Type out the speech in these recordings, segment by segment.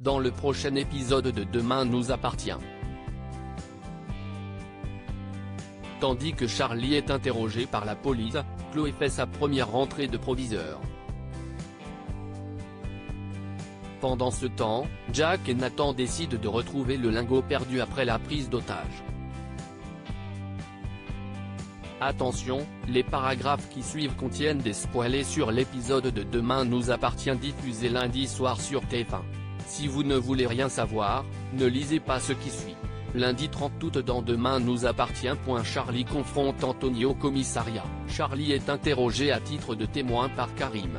dans le prochain épisode de Demain nous appartient. Tandis que Charlie est interrogé par la police, Chloé fait sa première rentrée de proviseur. Pendant ce temps, Jack et Nathan décident de retrouver le lingot perdu après la prise d'otage. Attention, les paragraphes qui suivent contiennent des spoilers sur l'épisode de Demain nous appartient diffusé lundi soir sur TF1. Si vous ne voulez rien savoir, ne lisez pas ce qui suit. Lundi 30 août dans Demain nous appartient. Charlie confronte Anthony au commissariat. Charlie est interrogé à titre de témoin par Karim.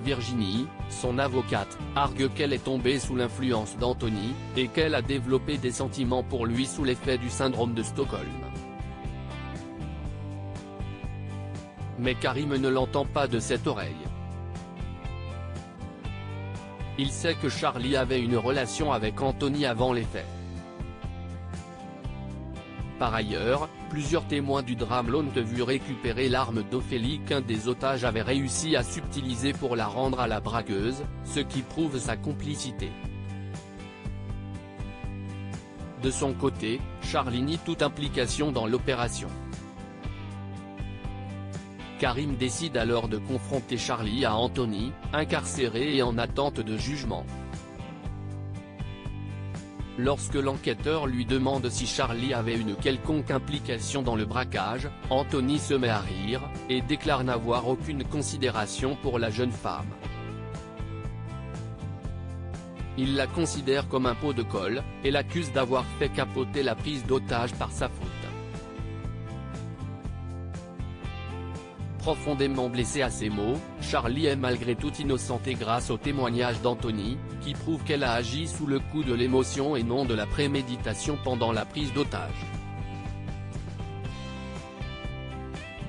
Virginie, son avocate, argue qu'elle est tombée sous l'influence d'Anthony, et qu'elle a développé des sentiments pour lui sous l'effet du syndrome de Stockholm. Mais Karim ne l'entend pas de cette oreille. Il sait que Charlie avait une relation avec Anthony avant les faits. Par ailleurs, plusieurs témoins du drame l'ont vu récupérer l'arme d'Ophélie qu'un des otages avait réussi à subtiliser pour la rendre à la braqueuse, ce qui prouve sa complicité. De son côté, Charlie nie toute implication dans l'opération. Karim décide alors de confronter Charlie à Anthony, incarcéré et en attente de jugement. Lorsque l'enquêteur lui demande si Charlie avait une quelconque implication dans le braquage, Anthony se met à rire, et déclare n'avoir aucune considération pour la jeune femme. Il la considère comme un pot de colle, et l'accuse d'avoir fait capoter la prise d'otage par sa faute. Profondément blessé à ces mots, Charlie est malgré tout innocenté grâce au témoignage d'Anthony, qui prouve qu'elle a agi sous le coup de l'émotion et non de la préméditation pendant la prise d'otage.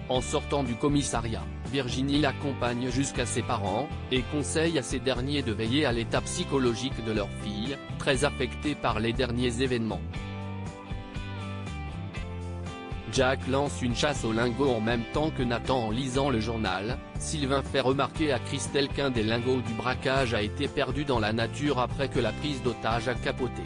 En sortant du commissariat, Virginie l'accompagne jusqu'à ses parents, et conseille à ces derniers de veiller à l'état psychologique de leur fille, très affectée par les derniers événements. Jack lance une chasse au lingot en même temps que Nathan en lisant le journal. Sylvain fait remarquer à Christelle qu'un des lingots du braquage a été perdu dans la nature après que la prise d'otage a capoté.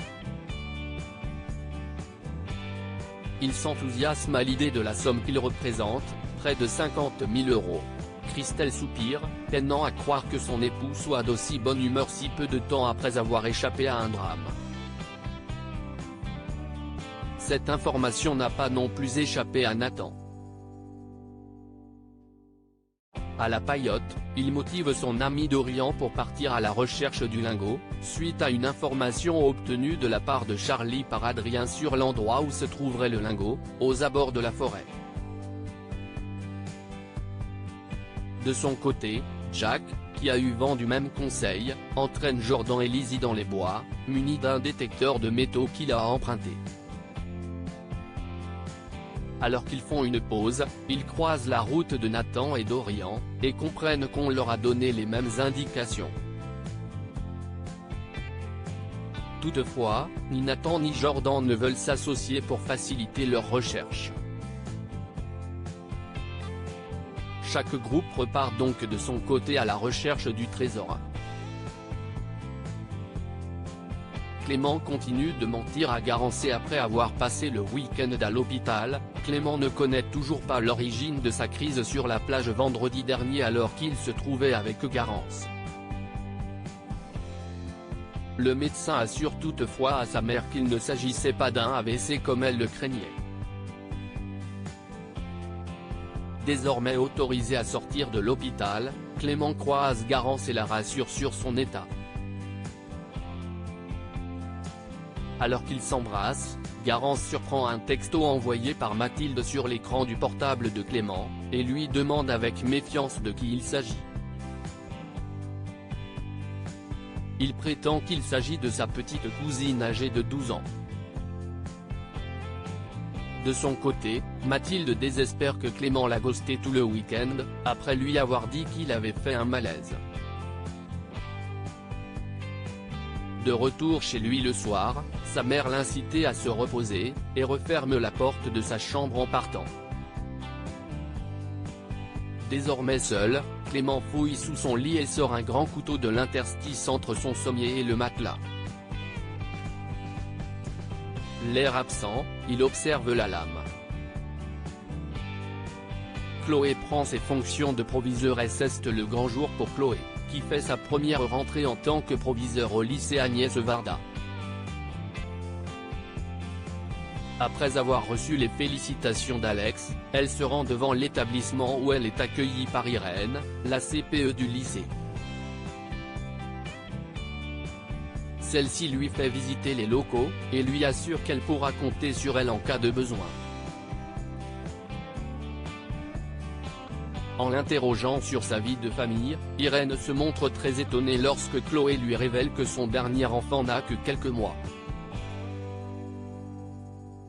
Il s'enthousiasme à l'idée de la somme qu'il représente, près de 50 000 €. Christelle soupire, peinant à croire que son époux soit d'aussi bonne humeur si peu de temps après avoir échappé à un drame. Cette information n'a pas non plus échappé à Nathan. À la paillote, il motive son ami Dorian pour partir à la recherche du lingot, suite à une information obtenue de la part de Charlie par Adrien sur l'endroit où se trouverait le lingot, aux abords de la forêt. De son côté, Jack, qui a eu vent du même conseil, entraîne Jordan et Lizzie dans les bois, muni d'un détecteur de métaux qu'il a emprunté. Alors qu'ils font une pause, ils croisent la route de Nathan et Dorian, et comprennent qu'on leur a donné les mêmes indications. Toutefois, ni Nathan ni Jordan ne veulent s'associer pour faciliter leurs recherches. Chaque groupe repart donc de son côté à la recherche du trésor. Clément continue de mentir à Garance et après avoir passé le week-end à l'hôpital, Clément ne connaît toujours pas l'origine de sa crise sur la plage vendredi dernier alors qu'il se trouvait avec Garance. Le médecin assure toutefois à sa mère qu'il ne s'agissait pas d'un AVC comme elle le craignait. Désormais autorisé à sortir de l'hôpital, Clément croise Garance et la rassure sur son état. Alors qu'ils s'embrassent, Garance surprend un texto envoyé par Mathilde sur l'écran du portable de Clément, et lui demande avec méfiance de qui il s'agit. Il prétend qu'il s'agit de sa petite cousine âgée de 12 ans. De son côté, Mathilde désespère que Clément l'a ghosté tout le week-end, après lui avoir dit qu'il avait fait un malaise. De retour chez lui le soir, sa mère l'incitait à se reposer, et referme la porte de sa chambre en partant. Désormais seul, Clément fouille sous son lit et sort un grand couteau de l'interstice entre son sommier et le matelas. L'air absent, il observe la lame. Chloé prend ses fonctions de proviseuresse. C'est le grand jour pour Chloé, qui fait sa première rentrée en tant que proviseur au lycée Agnès Varda. Après avoir reçu les félicitations d'Alex, elle se rend devant l'établissement où elle est accueillie par Irène, la CPE du lycée. Celle-ci lui fait visiter les locaux, et lui assure qu'elle pourra compter sur elle en cas de besoin. En l'interrogeant sur sa vie de famille, Irène se montre très étonnée lorsque Chloé lui révèle que son dernier enfant n'a que quelques mois.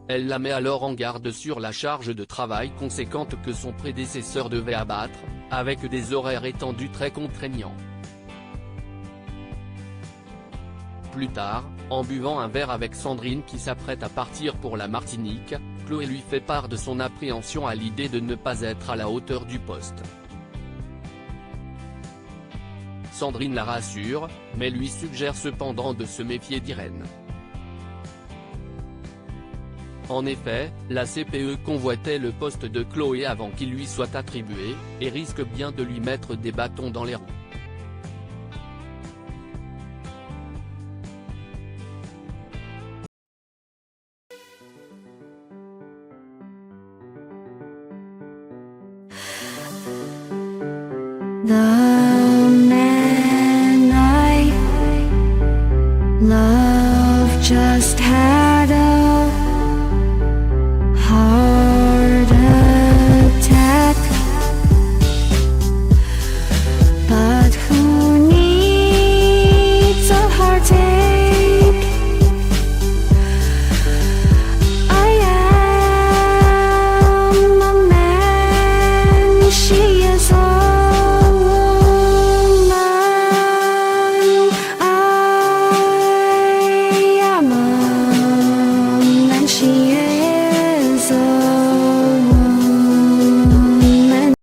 Elle la met alors en garde sur la charge de travail conséquente que son prédécesseur devait abattre, avec des horaires étendus très contraignants. Plus tard, en buvant un verre avec Sandrine qui s'apprête à partir pour la Martinique, Chloé lui fait part de son appréhension à l'idée de ne pas être à la hauteur du poste. Sandrine la rassure, mais lui suggère cependant de se méfier d'Irène. En effet, la CPE convoitait le poste de Chloé avant qu'il lui soit attribué, et risque bien de lui mettre des bâtons dans les roues. 나